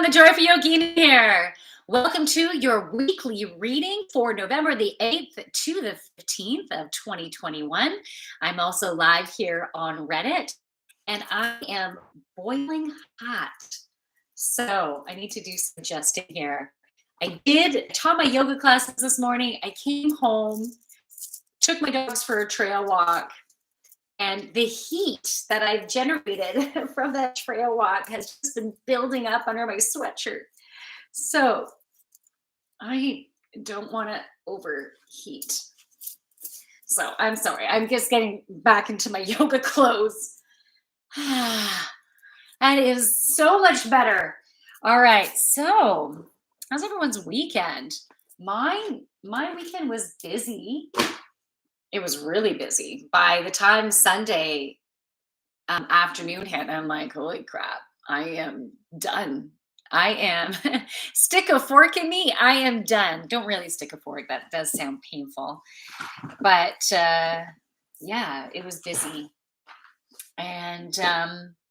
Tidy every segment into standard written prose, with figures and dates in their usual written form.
everyone, the Joyful Yogini here. Welcome to your weekly reading for November the 8th to the 15th of 2021. I'm also live here on Reddit and I am boiling hot. So I need to do some adjusting here. I taught my yoga classes this morning. I came home, took my dogs for a trail walk, and the heat that I've generated from that trail walk has just been building up under my sweatshirt. So I don't want to overheat. So I'm sorry. I'm just getting back into my yoga clothes. That is so much better. All right. So how's everyone's weekend? My weekend was busy. It was really busy. By the time Sunday afternoon hit, I'm like, holy crap, I am done. I am stick a fork in me. I am done. Don't really stick a fork. That does sound painful. But yeah, it was busy. And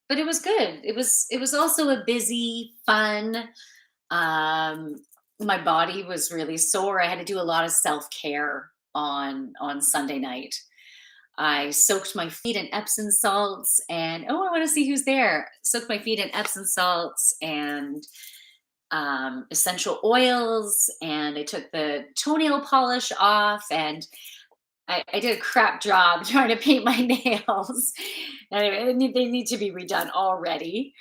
but it was good. It was also a busy, fun. My body was really sore. I had to do a lot of self-care on Sunday night. I soaked my feet in Epsom salts and oh, I want to see who's there. Soaked my feet in Epsom salts and essential oils, and I took the toenail polish off, and I did a crap job trying to paint my nails. Anyway, they need to be redone already.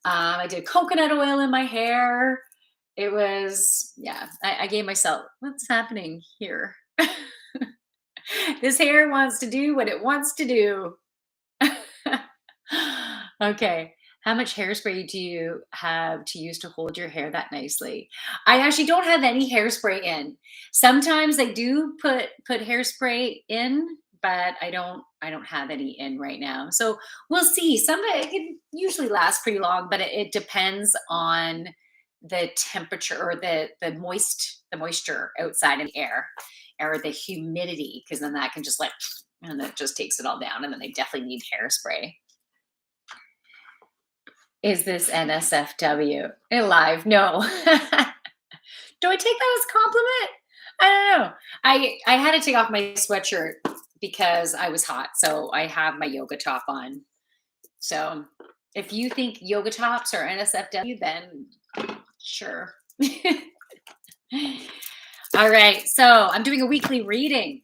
I did coconut oil in my hair. It was, yeah, I gave myself, what's happening here? This hair wants to do what it wants to do. Okay. How much hairspray do you have to use to hold your hair that nicely? I actually don't have any hairspray in. Sometimes I do put hairspray in, but I don't have any in right now. So we'll see. Sometimes it can usually last pretty long, but it depends on the temperature or the moisture outside in the air or the humidity, because then that can just like, and that just takes it all down, and then they definitely need hairspray. Is this NSFW? Live? No. Do I take that as a compliment? I don't know. I had to take off my sweatshirt because I was hot, so I have my yoga top on. So if you think yoga tops are NSFW, then sure. All right, so I'm doing a weekly reading.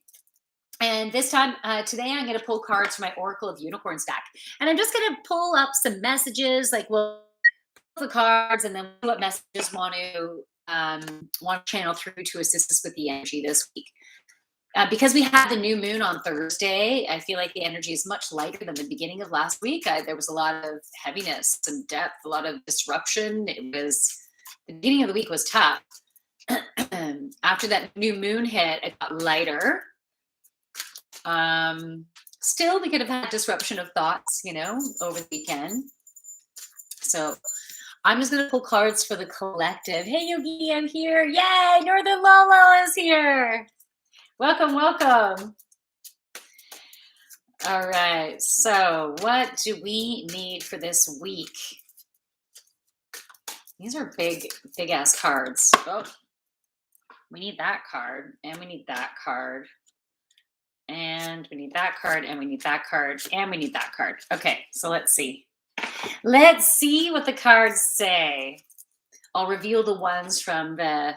And this time, today, I'm going to pull cards from my Oracle of Unicorns deck. And I'm just going to pull up some messages, like we'll pull the cards and then what messages want to channel through to assist us with the energy this week. Because we had the new moon on Thursday, I feel like the energy is much lighter than the beginning of last week. There was a lot of heaviness and depth, a lot of disruption. The beginning of the week was tough. After that new moon hit, it got lighter. Still, we could have had disruption of thoughts, over the weekend. So I'm just going to pull cards for the collective. Hey, Yogi, I'm here. Yay, Northern Lolo is here. Welcome, welcome. All right, so what do we need for this week? These are big ass cards. Oh, we need that card, and we need that card. And we need that card, and we need that card, and we need that card. Okay, so let's see. Let's see what the cards say. I'll reveal the ones from the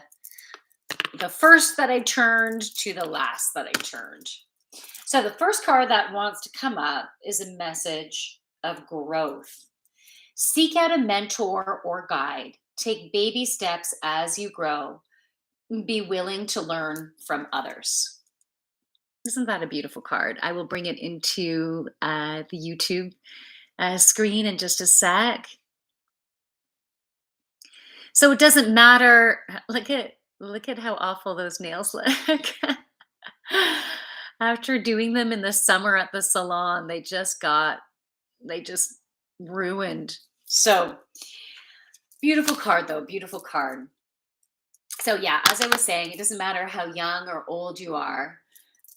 first that I turned to the last that I turned. So the first card that wants to come up is a message of growth. Seek out a mentor or guide. Take baby steps as you grow. Be willing to learn from others. Isn't that a beautiful card? I will bring it into the YouTube screen in just a sec. So it doesn't matter. Look at how awful those nails look. After doing them in the summer at the salon, they just ruined. So beautiful card though, beautiful card. So yeah, as I was saying, it doesn't matter how young or old you are.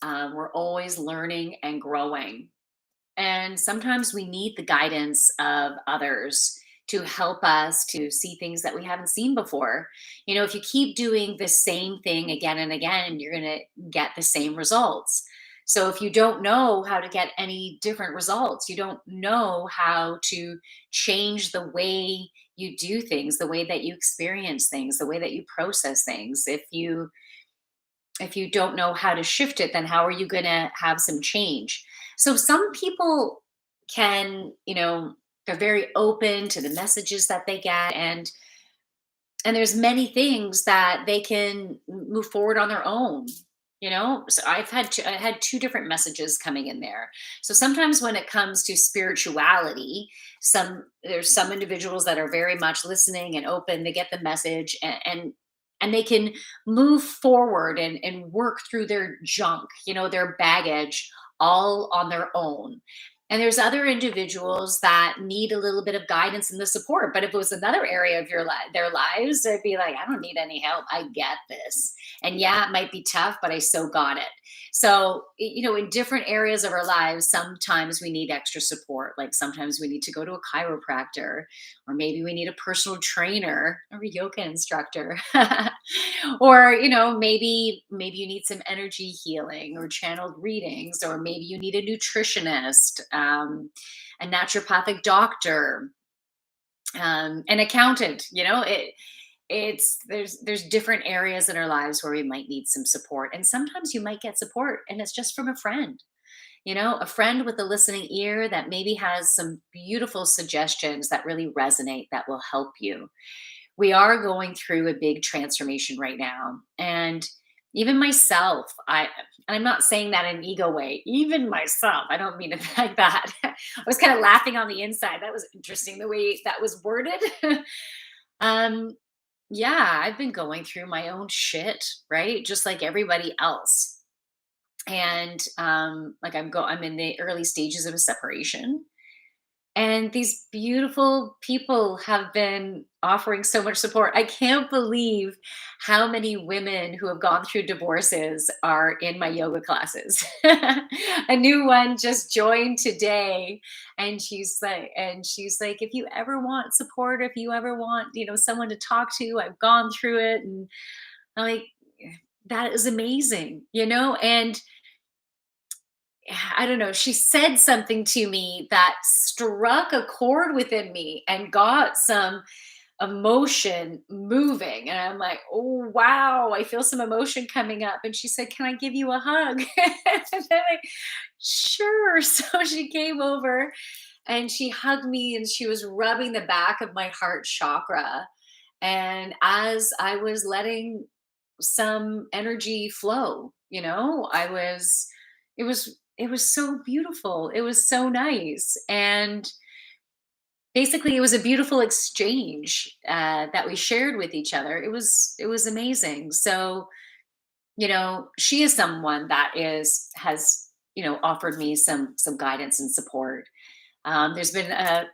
We're always learning and growing. And sometimes we need the guidance of others to help us to see things that we haven't seen before. If you keep doing the same thing again and again, you're going to get the same results. So if you don't know how to get any different results, you don't know how to change the way you do things, the way that you experience things, the way that you process things. If you don't know how to shift it, then how are you going to have some change? So some people can, they're very open to the messages that they get, and there's many things that they can move forward on their own. So I had two different messages coming in there. So sometimes when it comes to spirituality, there's some individuals that are very much listening and open. They get the message, and they can move forward and work through their junk, their baggage, all on their own. And there's other individuals that need a little bit of guidance and the support. But if it was another area of their lives, they'd be like, I don't need any help. I get this. And yeah, it might be tough, but I so got it. So, in different areas of our lives, sometimes we need extra support. Like sometimes we need to go to a chiropractor, or maybe we need a personal trainer or a yoga instructor. Or maybe you need some energy healing or channeled readings, or maybe you need a nutritionist, a naturopathic doctor, an accountant. There's different areas in our lives where we might need some support, and sometimes you might get support and it's just from a friend. A friend with a listening ear that maybe has some beautiful suggestions that really resonate, that will help you. We are going through a big transformation right now, and even myself, and I'm not saying that in an ego way, even myself, I don't mean it like that. I was kind of laughing on the inside. That was interesting the way that was worded. um yeah, I've been going through my own shit, right, just like everybody else. And like I'm in the early stages of a separation, and these beautiful people have been offering so much support. I can't believe how many women who have gone through divorces are in my yoga classes. A new one just joined today, and she's like, if you ever want support, if you ever want, someone to talk to, I've gone through it. And I'm like, that is amazing, and I don't know, she said something to me that struck a chord within me and got some emotion moving. And I'm like, oh, wow, I feel some emotion coming up. And she said, can I give you a hug? And I'm like, sure. So she came over and she hugged me and she was rubbing the back of my heart chakra. And as I was letting some energy flow, it was so beautiful. It was so nice. And basically it was a beautiful exchange that we shared with each other. It was amazing. So, she is someone that has offered me some guidance and support. There's been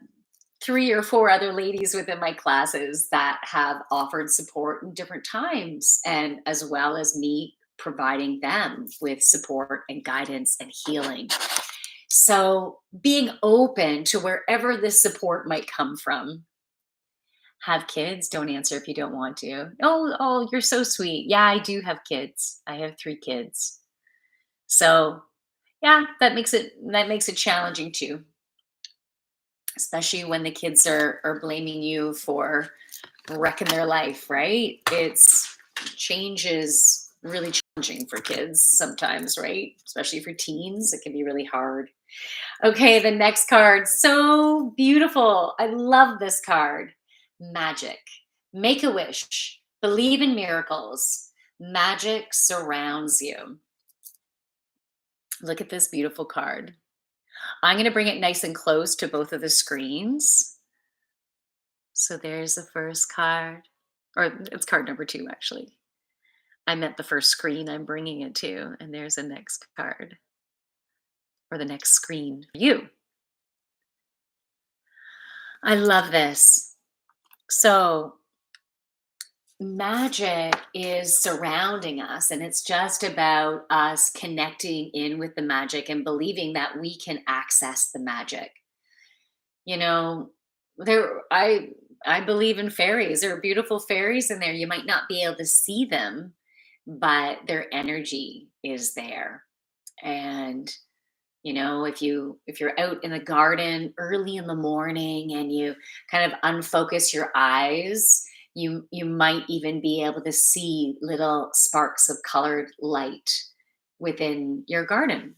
3 or 4 other ladies within my classes that have offered support in different times, and as well as me providing them with support and guidance and healing. So being open to wherever this support might come from. Have kids? Don't answer if you don't want to. Oh, you're so sweet. Yeah, I do have kids. I have 3 kids. So yeah, that makes it challenging too, especially when the kids are blaming you for wrecking their life, right? It's Change is really challenging for kids sometimes, right? Especially for teens, it can be really hard. Okay, the next card, so beautiful. I love this card. Magic. Make a wish. Believe in miracles. Magic surrounds you. Look at this beautiful card. I'm going to bring it nice and close to both of the screens. So there's the first card, or it's card number 2, actually. I meant the first screen I'm bringing it to, and there's the next card, or the next screen for you. I love this. So magic is surrounding us, and it's just about us connecting in with the magic and believing that we can access the magic. You know, There, I believe in fairies. There are beautiful fairies in there. You might not be able to see them, but their energy is there. And if you're out in the garden early in the morning and you kind of unfocus your eyes, you might even be able to see little sparks of colored light within your garden.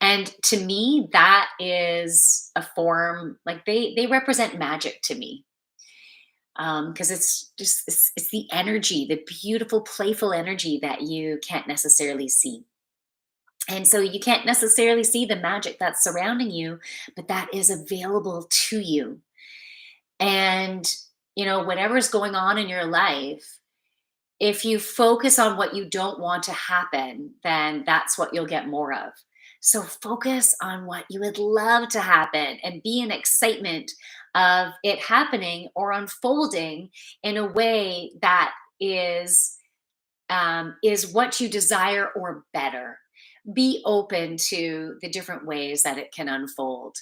And to me, that is a form, like they represent magic to me. Because it's the energy, the beautiful, playful energy that you can't necessarily see. And so you can't necessarily see the magic that's surrounding you, but that is available to you. And, whatever's going on in your life, if you focus on what you don't want to happen, then that's what you'll get more of. So focus on what you would love to happen and be in excitement of it happening or unfolding in a way that is what you desire or better. Be open to the different ways that it can unfold.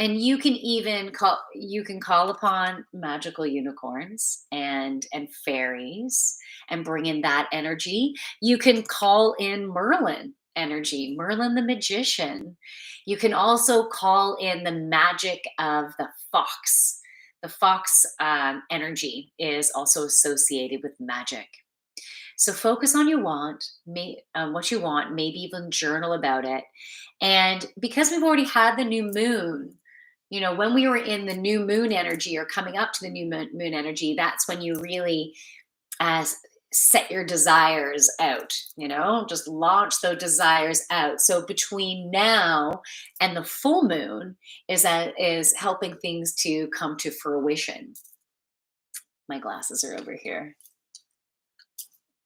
And you can call upon magical unicorns and fairies and bring in that energy. You can call in Merlin energy, Merlin the magician. You can also call in the magic of the fox. The fox energy is also associated with magic. So focus on what you want, maybe even journal about it. And because we've already had the new moon, when we were in the new moon energy or coming up to the new moon energy, that's when you really uh, set your desires out, just launch those desires out. So between now and the full moon is helping things to come to fruition. My glasses are over here.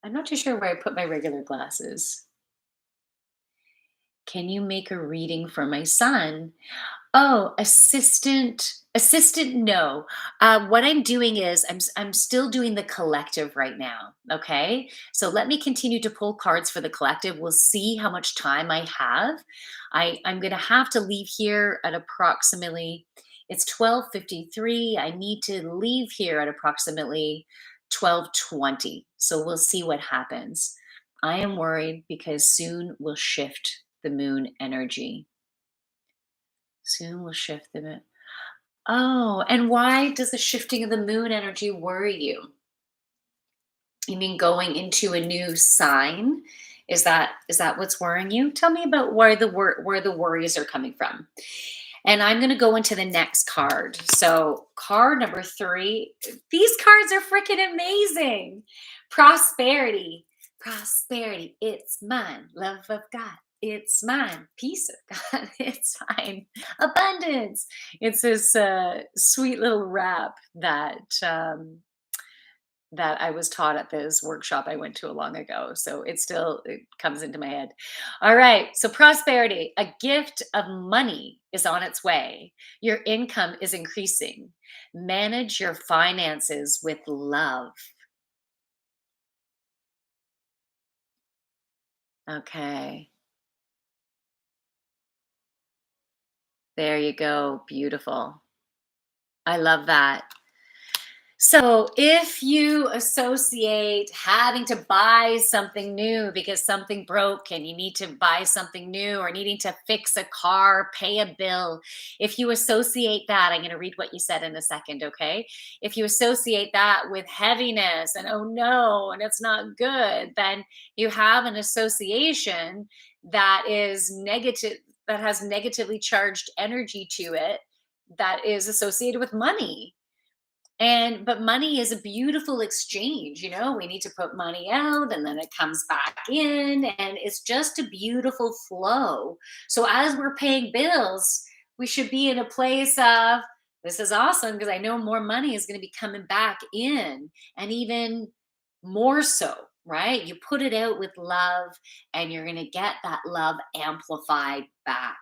I'm not too sure where I put my regular glasses. Can you make a reading for my son? Oh, assistant, no. What I'm doing is I'm still doing the collective right now. Okay, so let me continue to pull cards for the collective. We'll see how much time I have. I'm gonna have to leave here at approximately. It's 12:53. I need to leave here at approximately 12:20. So we'll see what happens. I am worried because soon we'll shift the moon energy. Soon will shift the moon. Oh, and why does the shifting of the moon energy worry you? You mean going into a new sign? Is that what's worrying you? Tell me about where the worries are coming from. And I'm going to go into the next card. So, card number 3. These cards are freaking amazing. Prosperity. Prosperity. It's mine. Love of God. It's mine. Peace of God. It's mine. Abundance. It's this sweet little rap that I was taught at this workshop I went to a long ago. So it comes into my head. All right. So prosperity, a gift of money is on its way. Your income is increasing. Manage your finances with love. Okay. There you go. Beautiful. I love that. So, if you associate having to buy something new because something broke and you need to buy something new, or needing to fix a car, pay a bill, if you associate that, I'm going to read what you said in a second, okay? If you associate that with heaviness and oh no, and it's not good, then you have an association that is negative, that has negatively charged energy to it, that is associated with money. But money is a beautiful exchange. We need to put money out and then it comes back in, and it's just a beautiful flow. So as we're paying bills, we should be in a place of, this is awesome because I know more money is going to be coming back in, and even more so, right? You put it out with love and you're going to get that love amplified back.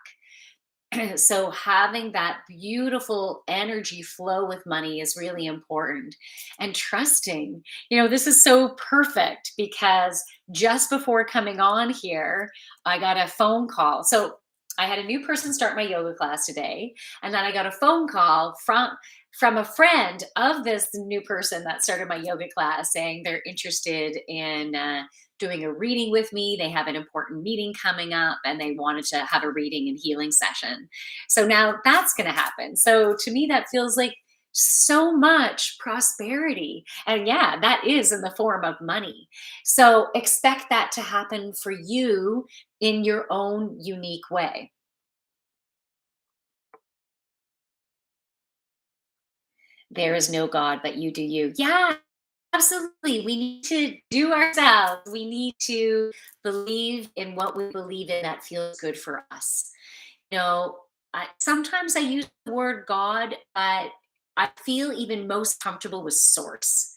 So having that beautiful energy flow with money is really important, and trusting. This is so perfect because just before coming on here, I got a phone call. So I had a new person start my yoga class today, and then I got a phone call from a friend of this new person that started my yoga class saying they're interested in doing a reading with me. They have an important meeting coming up and they wanted to have a reading and healing session. So now that's going to happen. So to me, that feels like so much prosperity. And yeah, that is in the form of money. So expect that to happen for you in your own unique way. There is no God but you do you. Yeah, absolutely. We need to do ourselves. We need to believe in what we believe in that feels good for us. You know, sometimes I use the word God, but I feel even most comfortable with source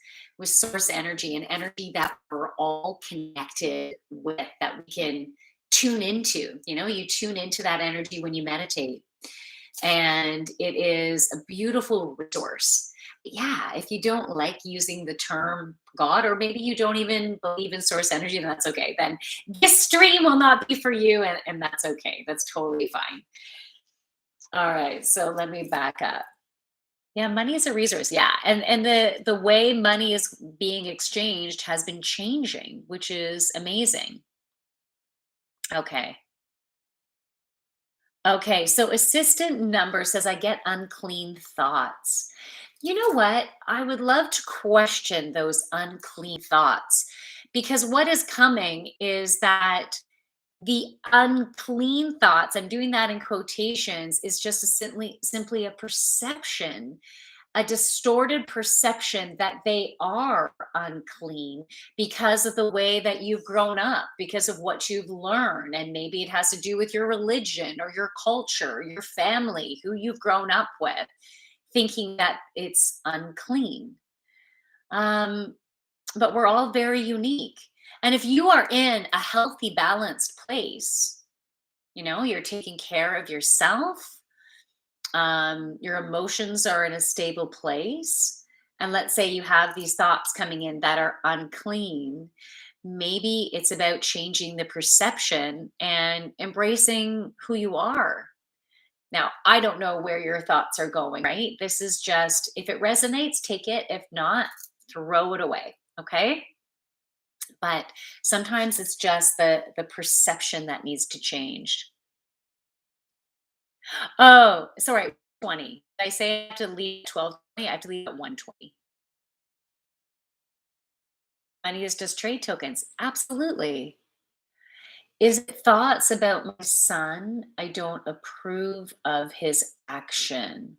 energy and energy that we're all connected with, that we can tune into. You know, you tune into that energy when you meditate, and it is a beautiful resource. Yeah, if you don't like using the term God, or maybe you don't even believe in source energy, then that's okay. Then this stream will not be for you, and that's okay. That's totally fine. All right, so let me back up. Yeah, money is a resource. Yeah, and the way money is being exchanged has been changing, which is amazing. Okay. Okay, so assistant number says I get unclean thoughts. You know what? I would love to question those unclean thoughts, because what is coming is that the unclean thoughts, I'm doing that in quotations, is just simply a perception, a distorted perception that they are unclean because of the way that you've grown up, because of what you've learned. And maybe it has to do with your religion or your culture, your family, who you've grown up with, thinking that it's unclean. Um, but we're all very unique. And if you are in a healthy, balanced place, you're taking care of yourself, your emotions are in a stable place, and let's say you have these thoughts coming in that are unclean, maybe it's about changing the perception and embracing who you are. Now, I don't know where your thoughts are going, right? This is just, if it resonates, take it. If not, throw it away. Okay. But sometimes it's just the perception that needs to change. Oh, sorry, 20. Did I say I have to leave at 12:20? I have to leave at 1:20. Money is just trade tokens. Absolutely. Is it thoughts about my son? I don't approve of his action.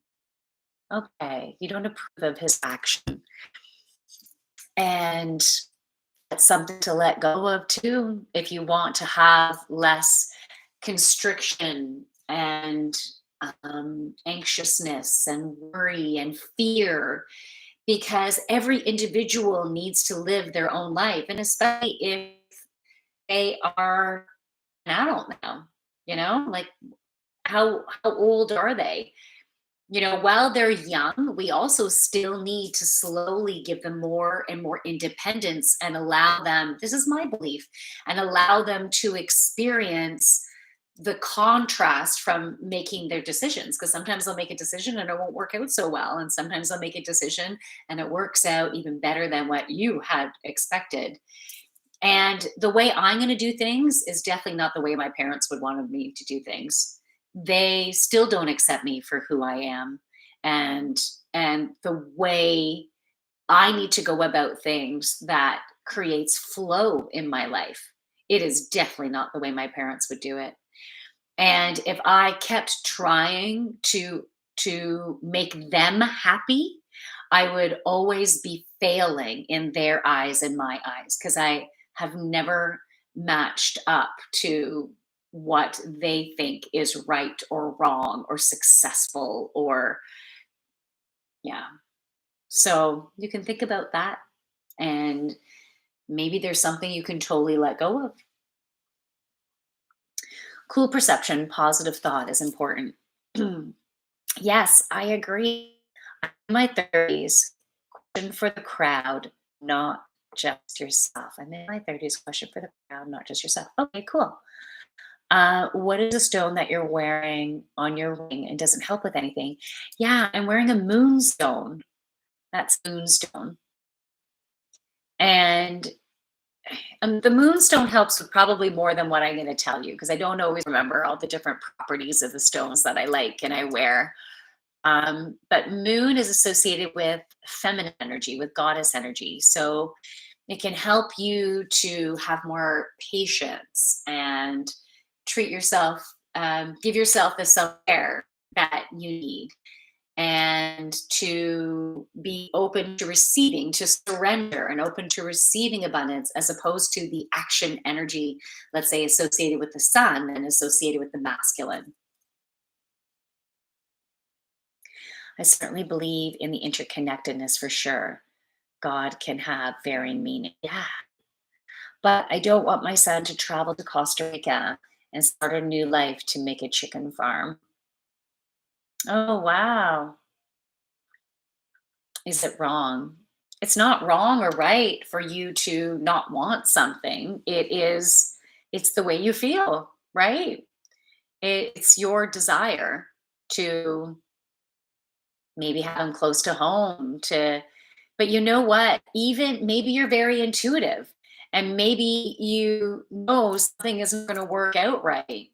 Okay, you don't approve of his action. And that's something to let go of too, if you want to have less constriction and anxiousness and worry and fear, because every individual needs to live their own life, and especially if they are an adult now, like how old are they? While they're young, we also still need to slowly give them more and more independence and allow them, this is my belief, and allow them to experience the contrast from making their decisions. Because sometimes they'll make a decision and it won't work out so well. And sometimes they'll make a decision and it works out even better than what you had expected. And the way I'm going to do things is definitely not the way my parents would want me to do things. They still don't accept me for who I am, and the way I need to go about things that creates flow in my life. It is definitely not the way my parents would do it. And if I kept trying to make them happy, I would always be failing in their eyes and my eyes, because I have never matched up to what they think is right or wrong or successful, or yeah. So you can think about that, and maybe there's something you can totally let go of. Cool perception, positive thought is important. Yes, I agree. I'm in my 30s. Question for the crowd, not just yourself. I'm in my 30s. Question for the crowd, not just yourself. Okay, cool. What is a stone that you're wearing on your ring and doesn't help with anything? Yeah, I'm wearing a moonstone. That's moonstone. And the moonstone helps with probably more than what I'm going to tell you because I don't always remember all the different properties of the stones that I like and I wear. But moon is associated with feminine energy, with goddess energy. So it can help you to have more patience and treat yourself, give yourself the self care that you need, and to be open to receiving, to surrender and open to receiving abundance, as opposed to the action energy, let's say, associated with the sun and associated with the masculine. I certainly believe in the interconnectedness for sure. God can have varying meaning. Yeah. But I don't want my son to travel to Costa Rica and start a new life to make a chicken farm. Oh, wow. Is it wrong? It's not wrong or right for you to not want something. It's the way you feel, right? It's your desire to maybe have them close to home to, but you know what? Even maybe you're very intuitive and maybe you know something isn't going to work out right.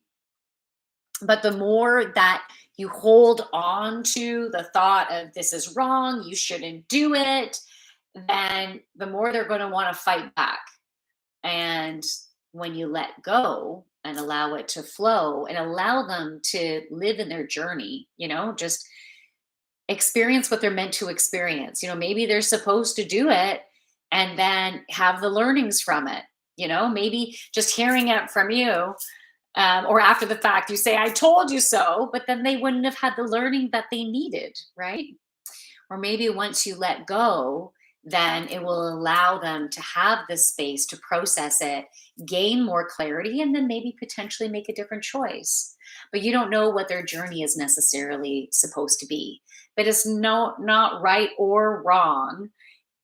But the more that you hold on to the thought of this is wrong, you shouldn't do it, then the more they're going to want to fight back. And when you let go and allow it to flow and allow them to live in their journey, just experience what they're meant to experience. Maybe they're supposed to do it and then have the learnings from it. Maybe just hearing it from you, or after the fact, you say, I told you so, but then they wouldn't have had the learning that they needed, right? Or maybe once you let go, then it will allow them to have this space to process it, gain more clarity, and then maybe potentially make a different choice. But you don't know what their journey is necessarily supposed to be. But it's not right or wrong,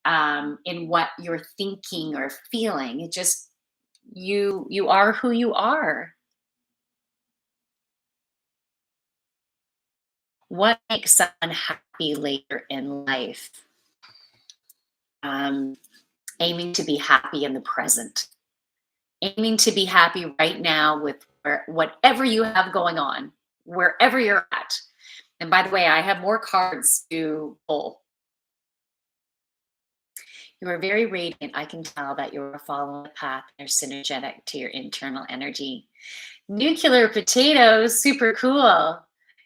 in what you're thinking or feeling. It just, you are who you are. What makes someone happy later in life? Um, Aiming to be happy in the present, aiming to be happy right now with whatever you have going on, wherever you're at. And by the way, I have more cards to pull. You are very radiant. I can tell that you're following a path and are synergetic to your internal energy. Nuclear potatoes, super cool.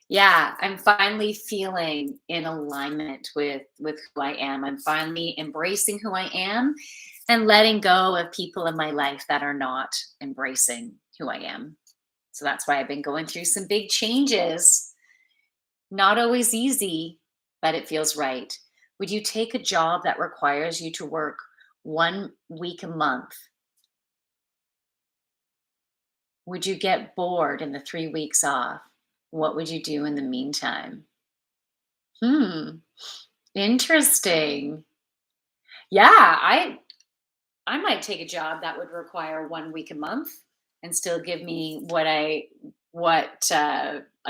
Yeah, I'm finally feeling in alignment with who I am. I'm finally embracing who I am and letting go of people in my life that are not embracing who I am. So that's why I've been going through some big changes. Not always easy, but it feels right. Would you take a job that requires you to work 1 week a month? Would you get bored in the 3 weeks off? What would you do in the meantime? Hmm, interesting. Yeah, I might take a job that would require 1 week a month and still give me what I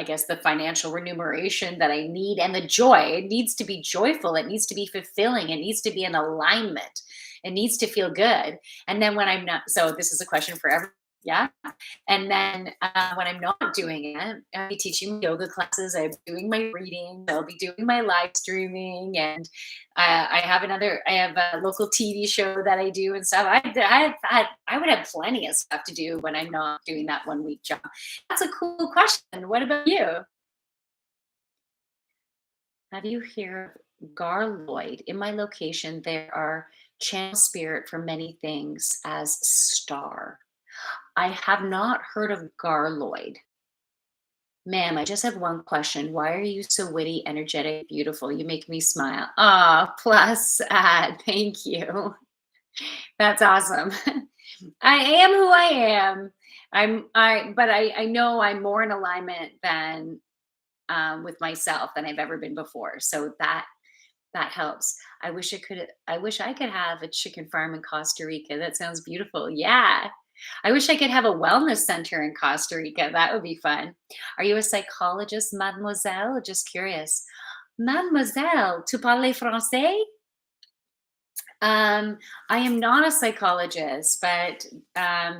guess the financial remuneration that I need and the joy. It needs to be joyful. It needs to be fulfilling. It needs to be in alignment. It needs to feel good. And then when I'm not, so this is a question for everyone. Yeah. And then when I'm not doing it, I'll be teaching yoga classes. I'm doing my reading. I'll be doing my live streaming, and I have a local TV show that I do and stuff. I would have plenty of stuff to do when I'm not doing that 1 week job. That's a cool question. What about you? Have you heard of Garloid? In my location, there are channel spirit for many things as star. I have not heard of Garloid. Ma'am, I just have one question. Why are you so witty, energetic, beautiful? You make me smile. Ah, plus thank you. That's awesome. I am who I am. But I know I'm more in alignment than with myself than I've ever been before. So That helps. I wish I could have a chicken farm in Costa Rica. That sounds beautiful. Yeah. I wish I could have a wellness center in Costa Rica. That would be fun. Are you a psychologist, mademoiselle? Just curious. Mademoiselle, tu parles français? Um, I am not a psychologist, but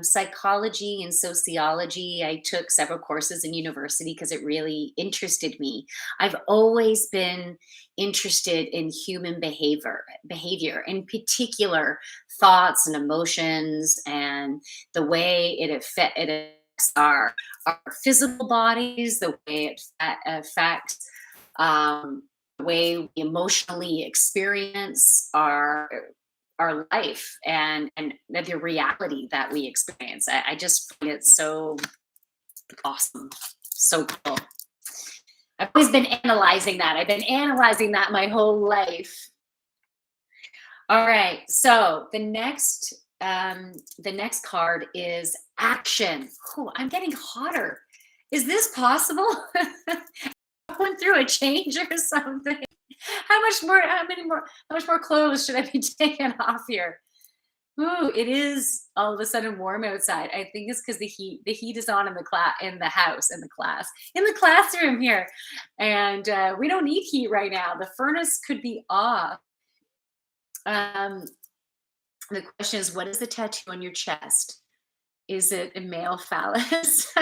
psychology and sociology, I took several courses in university because it really interested me. I've always been interested in human behavior, in particular thoughts and emotions, and the way it affects our physical bodies, the way affects the way we emotionally experience our life and the reality that we experience. I just find it so awesome, so cool. I've always been analyzing that. I've been analyzing that my whole life. All right, so the next card is action. Oh, I'm getting hotter. Is this possible? Going through a change or something. How much more clothes should I be taking off here? Ooh, it is all of a sudden warm outside. I think it's because the heat is on in the house, in the classroom here. And we don't need heat right now. The furnace could be off. Um, the question is, what is the tattoo on your chest? Is it a male phallus?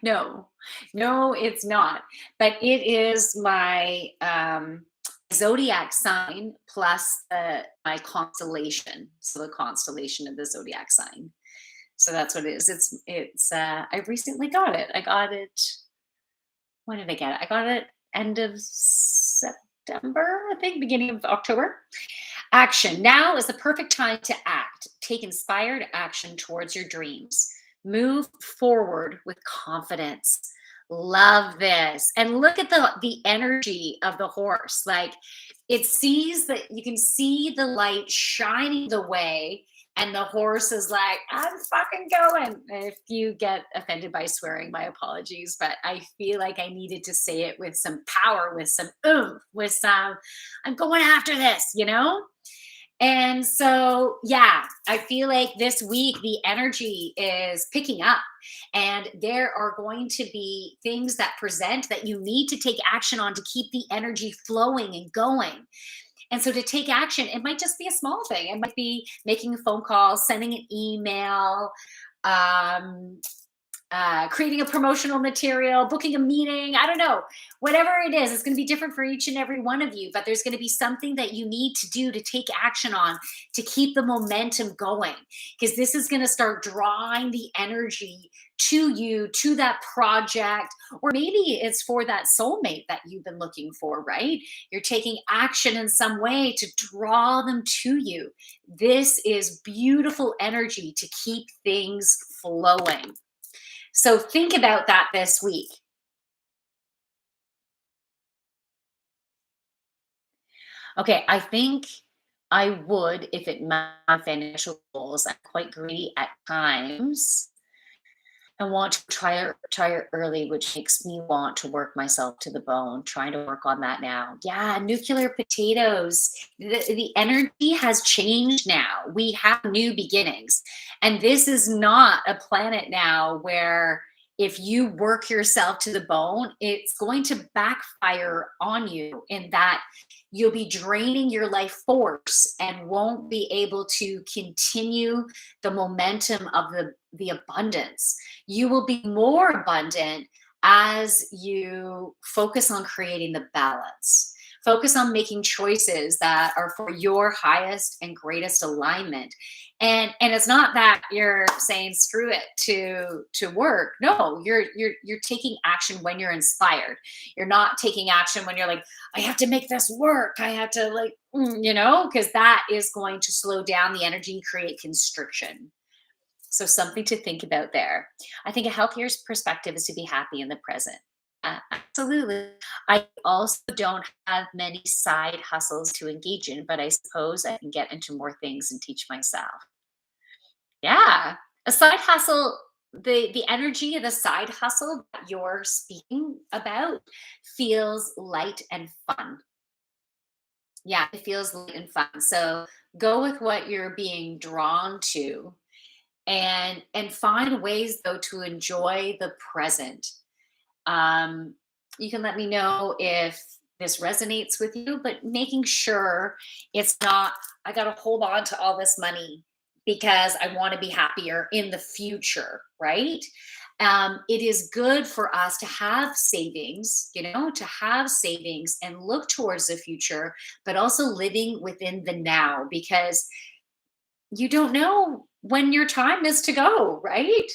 No, no, it's not. But it is my zodiac sign plus my constellation. So the constellation of the zodiac sign. So that's what it is. I recently got it. I got it. When did I get it? I got it end of September, I think, beginning of October. Action. Now is the perfect time to act. Take inspired action towards your dreams. Move forward with confidence. Love this. And look at the energy of the horse. Like it sees that you can see the light shining the way and the horse is like, I'm fucking going. If you get offended by swearing, my apologies, but I feel like I needed to say it with some power, with some oomph, with some, I'm going after this, you know? And so, yeah, I feel like this week the energy is picking up, and there are going to be things that present that you need to take action on to keep the energy flowing and going. And so, to take action, it might just be a small thing. It might be making a phone call, sending an email, um, creating a promotional material, booking a meeting. I don't know. Whatever it is, it's going to be different for each and every one of you, but there's going to be something that you need to do to take action on to keep the momentum going. Because this is going to start drawing the energy to you, to that project, or maybe it's for that soulmate that you've been looking for, right? You're taking action in some way to draw them to you. This is beautiful energy to keep things flowing. So think about that this week. Okay, I think I would if it met my financial goals. I'm quite greedy at times. I want to try it early, which makes me want to work myself to the bone. Trying to work on that now. Yeah, nuclear potatoes. The energy has changed now. We have new beginnings. And this is not a planet now where if you work yourself to the bone, it's going to backfire on you in that you'll be draining your life force and won't be able to continue the momentum of the abundance. You will be more abundant as you focus on creating the balance. Focus on making choices that are for your highest and greatest alignment. And it's not that you're saying screw it to work. No, you're taking action when you're inspired. You're not taking action when you're like, I have to make this work. I have to like, because that is going to slow down the energy, create constriction. So something to think about there. I think a healthier perspective is to be happy in the present. Absolutely. I also don't have many side hustles to engage in, but I suppose I can get into more things and teach myself. Yeah. A side hustle, the energy of the side hustle that you're speaking about feels light and fun. Yeah, it feels light and fun. So go with what you're being drawn to, and find ways though to enjoy the present. Um, you can let me know if this resonates with you, but making sure it's not, I got to hold on to all this money because I want to be happier in the future, right? It is good for us to have savings, to have savings and look towards the future, but also living within the now, because you don't know when your time is to go, right?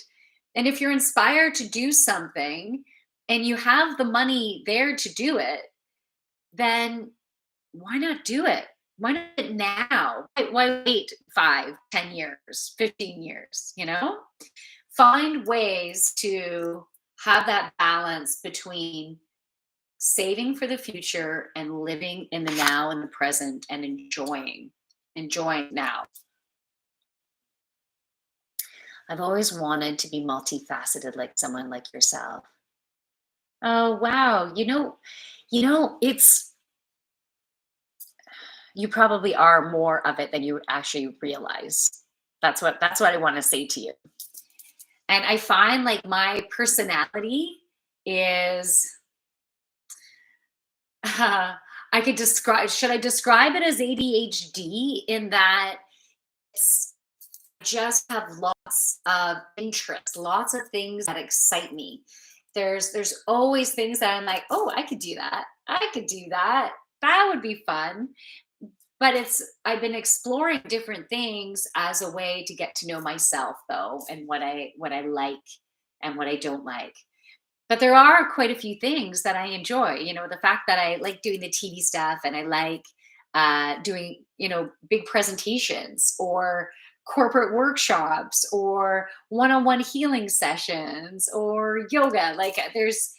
And if you're inspired to do something and you have the money there to do it, then why not do it? Why not do it now? Why wait 5, 10 years, 15 years? Find ways to have that balance between saving for the future and living in the now and the present and enjoying now. I've always wanted to be multifaceted like someone like yourself. Oh, wow. It's you probably are more of it than you actually realize. That's what I want to say to you. And I find like my personality is I could describe should I describe it as ADHD in that it's just have lots of interests, lots of things that excite me. There's always things that I'm like, oh, I could do that. I could do that. That would be fun. But I've been exploring different things as a way to get to know myself though, and what I like and what I don't like. But there are quite a few things that I enjoy. The fact that I like doing the TV stuff and I like doing, big presentations or corporate workshops or one-on-one healing sessions or yoga. Like there's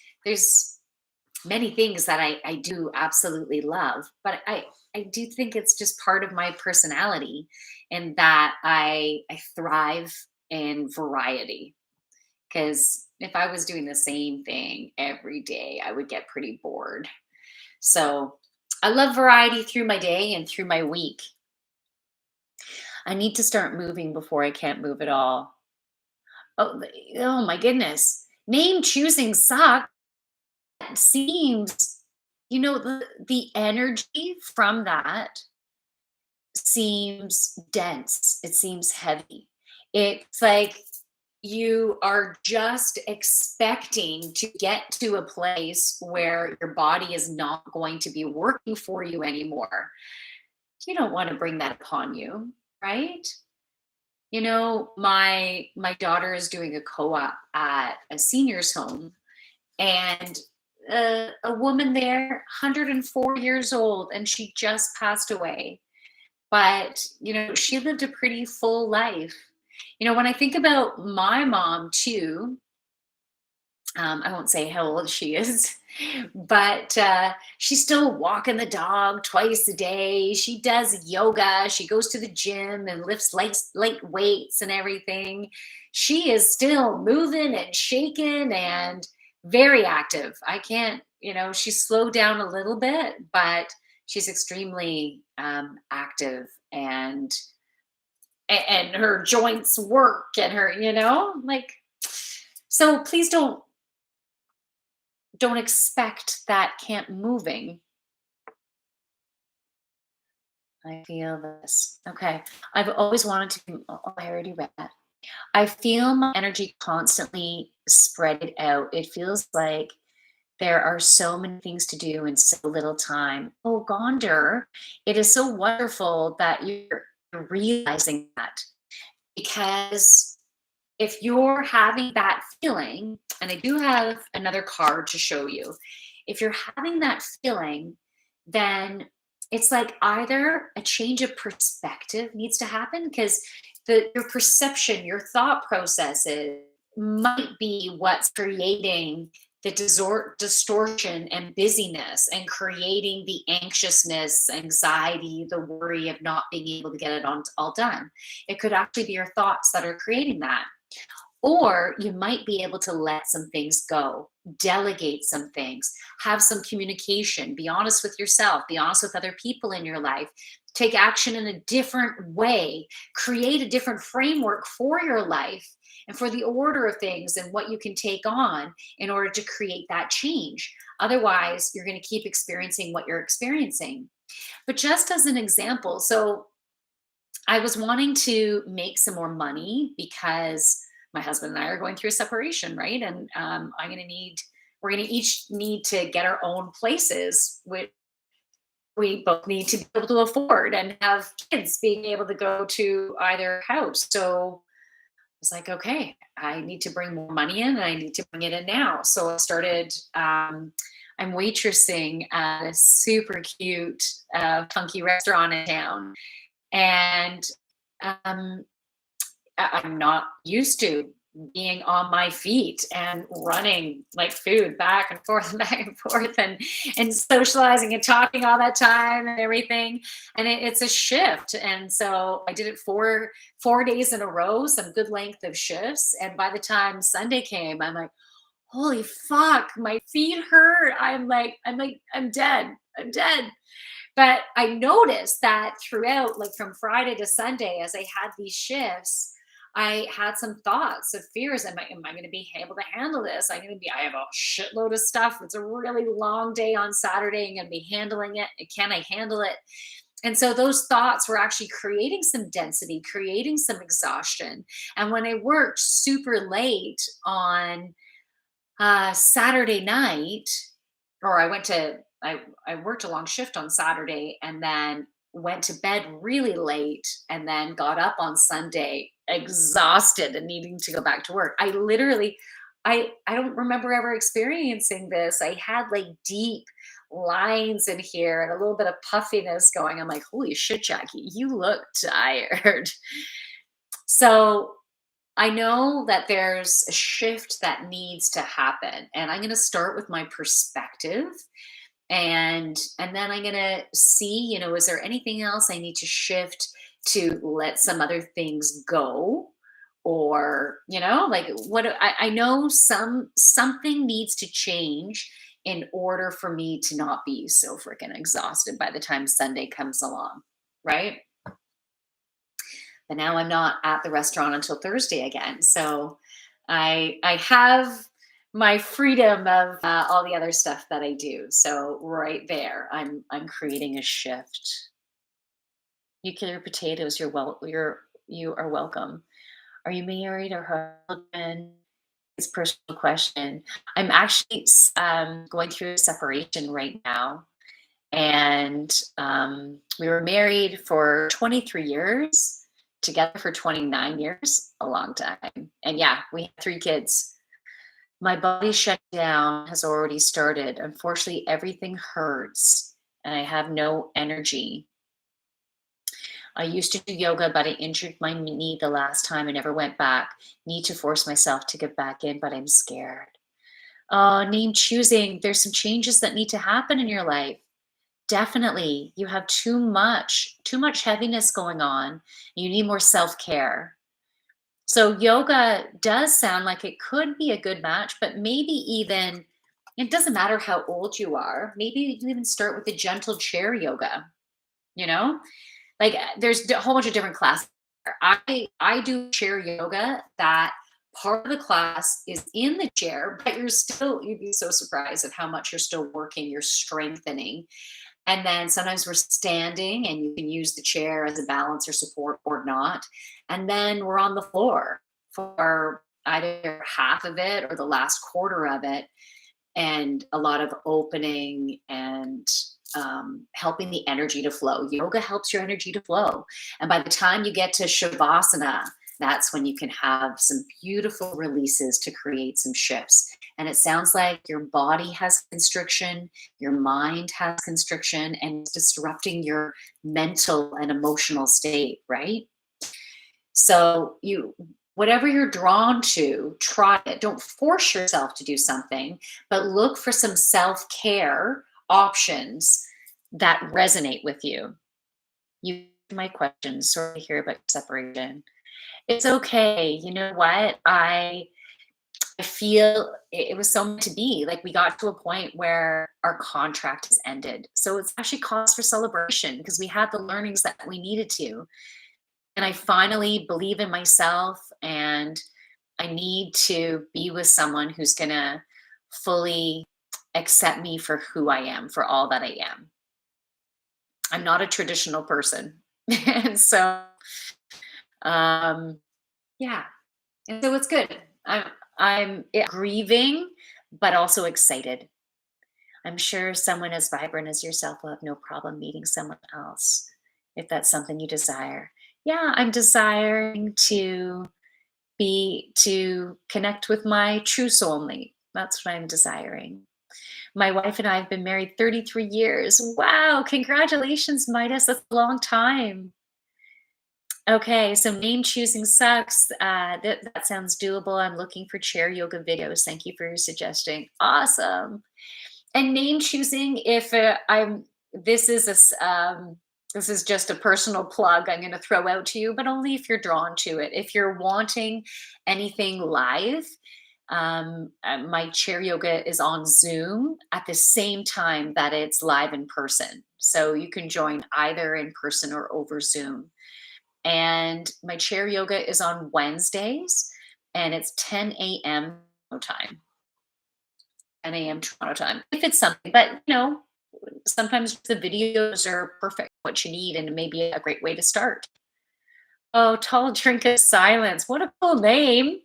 many things that I do absolutely love, but I do think it's just part of my personality and that I thrive in variety. Because if I was doing the same thing every day, I would get pretty bored. So I love variety through my day and through my week. I need to start moving before I can't move at all. Oh my goodness. Name choosing sucks. Seems, the energy from that seems dense. It seems heavy. It's like you are just expecting to get to a place where your body is not going to be working for you anymore. You don't want to bring that upon you, right? My daughter is doing a co-op at a seniors home, and a woman there, 104 years old, and she just passed away. But she lived a pretty full life. When I think about my mom too, I won't say how old she is, but she's still walking the dog twice a day. She does yoga. She goes to the gym and lifts light weights and everything. She is still moving and shaking and very active. I can't, she's slowed down a little bit, but she's extremely active, and her joints work and her, like, so please don't expect that camp moving. I feel this. Okay. I've always wanted to. Oh, I already read that. I feel my energy constantly spread out. It feels like there are so many things to do in so little time. Oh, Gonder, it is so wonderful that you're realizing that, because if you're having that feeling, and I do have another card to show you, if you're having that feeling, then it's like either a change of perspective needs to happen, because your perception, your thought processes might be what's creating the distortion and busyness and creating the anxiousness, anxiety, the worry of not being able to get it all done. It could actually be your thoughts that are creating that. Or you might be able to let some things go, delegate some things, have some communication, be honest with yourself, be honest with other people in your life, take action in a different way, create a different framework for your life and for the order of things and what you can take on in order to create that change. Otherwise, you're going to keep experiencing what you're experiencing. But just as an example, so I was wanting to make some more money because my husband and I are going through a separation, right? And we're going to each need to get our own places, which we both need to be able to afford and have kids being able to go to either house. So I was like, okay, I need to bring more money in and I need to bring it in now. So I started, I'm waitressing at a super cute, funky restaurant in town. And um, I'm not used to being on my feet and running like food back and forth and back and forth and socializing and talking all that time and everything. And it's a shift. And so I did it four days in a row, some good length of shifts. And by the time Sunday came, I'm like, holy fuck, my feet hurt. I'm dead. I'm dead. But I noticed that throughout, like from Friday to Sunday, as I had these shifts, I had some thoughts of fears. Am I going to be able to handle this? I have a shitload of stuff. It's a really long day on Saturday. I'm going to be handling it. Can I handle it? And so those thoughts were actually creating some density, creating some exhaustion. And when I worked super late on Saturday night, or I worked a long shift on Saturday and then went to bed really late and then got up on Sunday exhausted and needing to go back to work. I don't remember ever experiencing this. I had like deep lines in here and a little bit of puffiness going. I'm like, holy shit, Jackie, you look tired. So I know that there's a shift that needs to happen. And I'm going to start with my perspective and then I'm going to see, is there anything else I need to shift to let some other things go? Or, like I know something needs to change in order for me to not be so freaking exhausted by the time Sunday comes along. Right. But now I'm not at the restaurant until Thursday again. So I have my freedom of all the other stuff that I do. So right there, I'm creating a shift. Nuclear potatoes, you are welcome. Are you married or husband? It's a personal question. I'm actually going through a separation right now, and we were married for 23 years, together for 29 years, a long time. And yeah, we had 3 kids. My body shut down has already started. Unfortunately, everything hurts and I have no energy. I used to do yoga, but I injured my knee the last time. I never went back. Need to force myself to get back in, but I'm scared. Name choosing. There's some changes that need to happen in your life. Definitely. You have too much heaviness going on. You need more self-care. So yoga does sound like it could be a good match, but maybe even it doesn't matter how old you are. Maybe you can even start with the gentle chair yoga, you know? Like there's a whole bunch of different classes. I do chair yoga that part of the class is in the chair, but you'd be so surprised at how much you're still working, you're strengthening. And then sometimes we're standing and you can use the chair as a balance or support or not. And then we're on the floor for either half of it or the last quarter of it. And a lot of opening and helping the energy to flow. Yoga helps your energy to flow. And by the time you get to Shavasana, that's when you can have some beautiful releases to create some shifts. And it sounds like your body has constriction, your mind has constriction, and it's disrupting your mental and emotional state, right? So whatever you're drawn to, try it. Don't force yourself to do something, but look for some self-care options that resonate with you. You my questions. Sorry to hear about separation. It's okay. You know what? I feel it was so meant to be. Like we got to a point where our contract has ended. So it's actually cause for celebration because we had the learnings that we needed to. And I finally believe in myself, and I need to be with someone who's going to fully accept me for who I am, for all that I am. I'm not a traditional person. And so, um, yeah. And so it's good. I'm grieving, but also excited. I'm sure someone as vibrant as yourself will have no problem meeting someone else if that's something you desire. Yeah, I'm desiring to connect with my true soulmate. That's what I'm desiring. My wife and I have been married 33 years. Wow, congratulations, Midas. That's a long time. Okay, so name choosing sucks. That sounds doable. I'm looking for chair yoga videos. Thank you for your suggesting. Awesome. And name choosing, if I'm this is this is just a personal plug I'm going to throw out to you, but only if you're drawn to it. If you're wanting anything live, my chair yoga is on Zoom at the same time that it's live in person. So you can join either in person or over Zoom. And my chair yoga is on Wednesdays, and it's 10 a.m. time. 10 a.m. Toronto time. If it's something, but sometimes the videos are perfect, what you need, and it may be a great way to start. Oh, Tall Drink of Silence. What a cool name.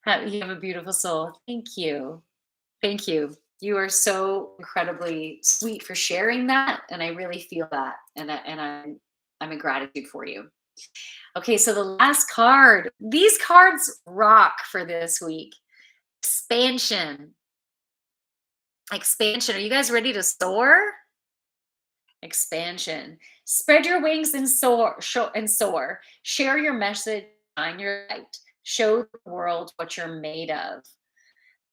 You have a beautiful soul. Thank you. Thank you. You are so incredibly sweet for sharing that. And I really feel that. I'm in gratitude for you. Okay, so the last card. These cards rock for this week. Expansion. Expansion. Are you guys ready to soar? Expansion. Spread your wings and soar. Soar. Share your message. Shine your light. Show the world what you're made of.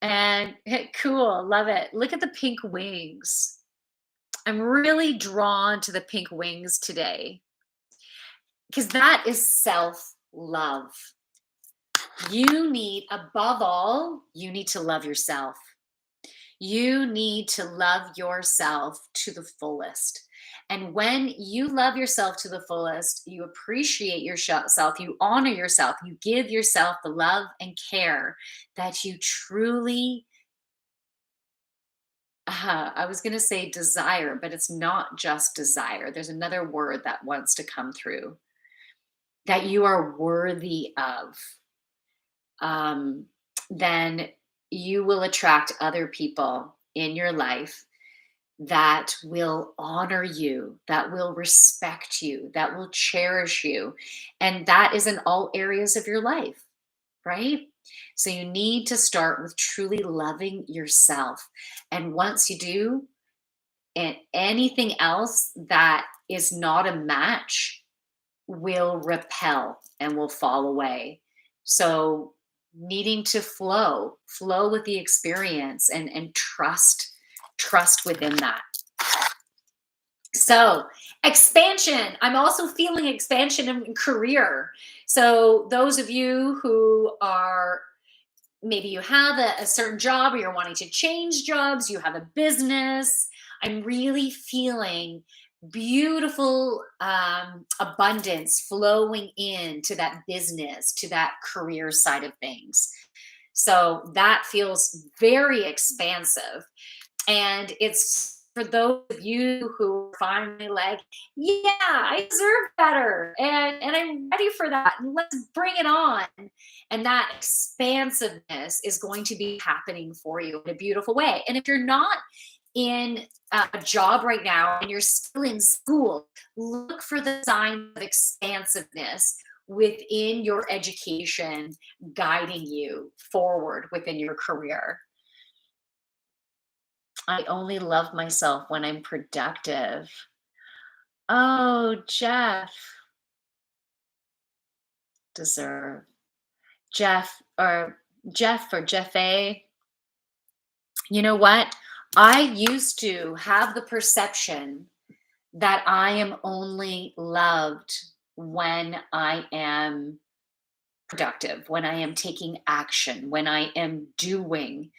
And cool, love it. Look at the pink wings. I'm really drawn to the pink wings today because that is self love. You need, above all, you need to love yourself. You need to love yourself to the fullest. And when you love yourself to the fullest, you appreciate yourself, you honor yourself, you give yourself the love and care that you truly, I was going to say desire, but it's not just desire. There's another word that wants to come through that you are worthy of. Um, then you will attract other people in your life that will honor you, that will respect you, that will cherish you. And that is in all areas of your life, right? So you need to start with truly loving yourself. And once you do, and anything else that is not a match will repel and will fall away. So needing to flow with the experience and trust within that. So expansion. I'm also feeling expansion in career. So those of you who are, maybe you have a certain job or you're wanting to change jobs, you have a business. I'm really feeling beautiful abundance flowing into that business, to that career side of things. So that feels very expansive. And it's for those of you who are finally like, yeah, I deserve better. And I'm ready for that. And let's bring it on. And that expansiveness is going to be happening for you in a beautiful way. And if you're not in a job right now and you're still in school, look for the signs of expansiveness within your education, guiding you forward within your career. I only love myself when I'm productive. Oh, Jeff, deserve. Jeff A. You know what? I used to have the perception that I am only loved when I am productive, when I am taking action, when I am doing.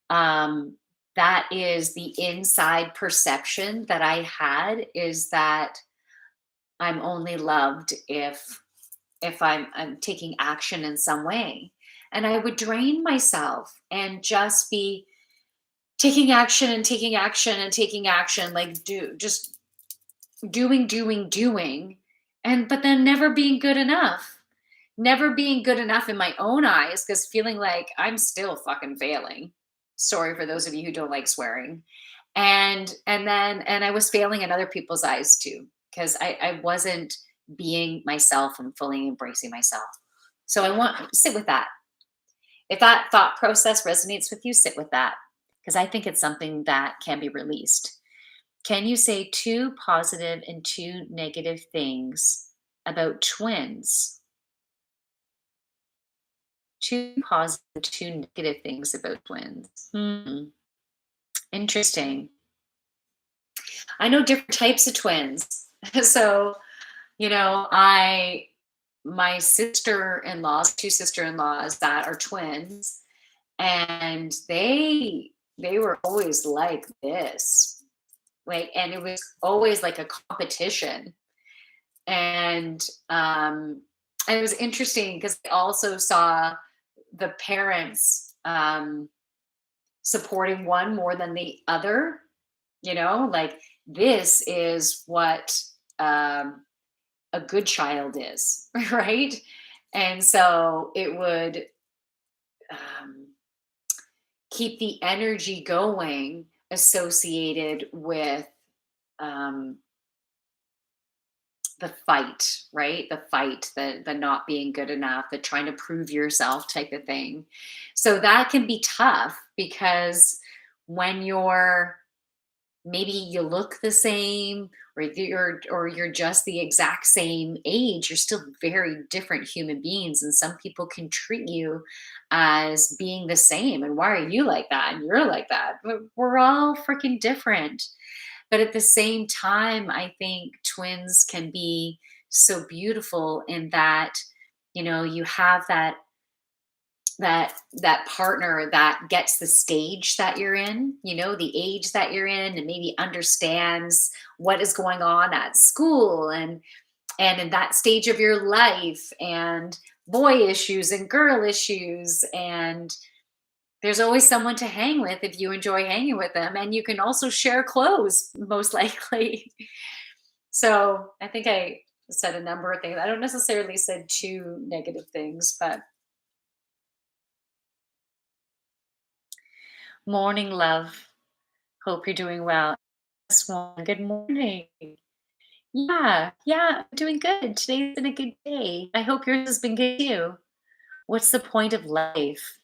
Um, that is the inside perception that I had, is that I'm only loved if I'm taking action in some way. And I would drain myself and just be taking action and taking action and taking action, like just doing, and but then never being good enough. Never being good enough in my own eyes, because feeling like I'm still fucking failing. Sorry for those of you who don't like swearing. And I was failing in other people's eyes too, because I wasn't being myself and fully embracing myself. So I want sit with that. If that thought process resonates with you, sit with that, because I think it's something that can be released. Can you say two positive and two negative things about twins? Two positive, two negative things about twins. Interesting. I know different types of twins. So, my sister-in-laws, two sister-in-laws that are twins, and they were always like this. Like, and it was always like a competition. And and it was interesting because I also saw the parents supporting one more than the other. Like, this is what um, a good child is, right? And so it would um, keep the energy going associated with um, the fight, right? The fight, the not being good enough, the trying to prove yourself type of thing. So that can be tough, because when you're maybe you look the same, or you're just the exact same age, you're still very different human beings, and some people can treat you as being the same, and why are you like that and you're like that, but we're all freaking different. But at the same time, I think twins can be so beautiful in that, you have that partner that gets the stage that you're in, the age that you're in, and maybe understands what is going on at school, and in that stage of your life, and boy issues and girl issues. And there's always someone to hang with if you enjoy hanging with them, and you can also share clothes, most likely. So I think I said a number of things. I don't necessarily said two negative things, but morning, love. Hope you're doing well. Swan, good morning. Yeah, I'm doing good. Today's been a good day. I hope yours has been good too. What's the point of life?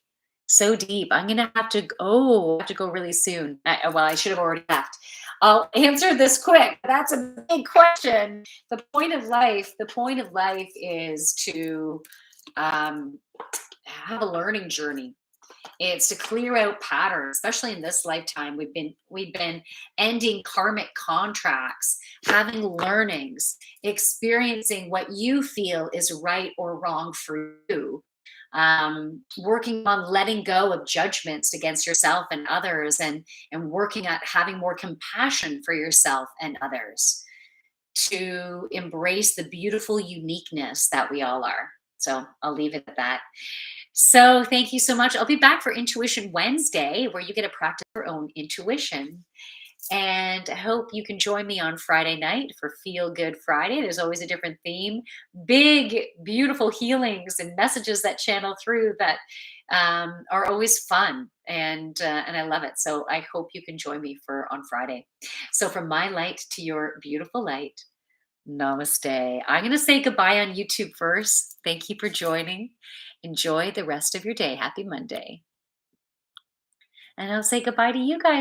So deep. I'm gonna have to. Oh, I have to go really soon. Well, I should have already left. I'll answer this quick. That's a big question. The point of life. The point of life is to um, have a learning journey. It's to clear out patterns, especially in this lifetime. We've been ending karmic contracts, having learnings, experiencing what you feel is right or wrong for you. Working on letting go of judgments against yourself and others, and working at having more compassion for yourself and others, to embrace the beautiful uniqueness that we all are. So I'll leave it at that. So thank you so much. I'll be back for Intuition Wednesday, where you get to practice your own intuition. And I hope you can join me on Friday night for Feel Good Friday. There's always a different theme, big, beautiful healings and messages that channel through that are always fun, and I love it. So I hope you can join me for on Friday. So from my light to your beautiful light. Namaste. I'm going to say goodbye on YouTube first. Thank you for joining. Enjoy the rest of your day. Happy Monday. And I'll say goodbye to you guys.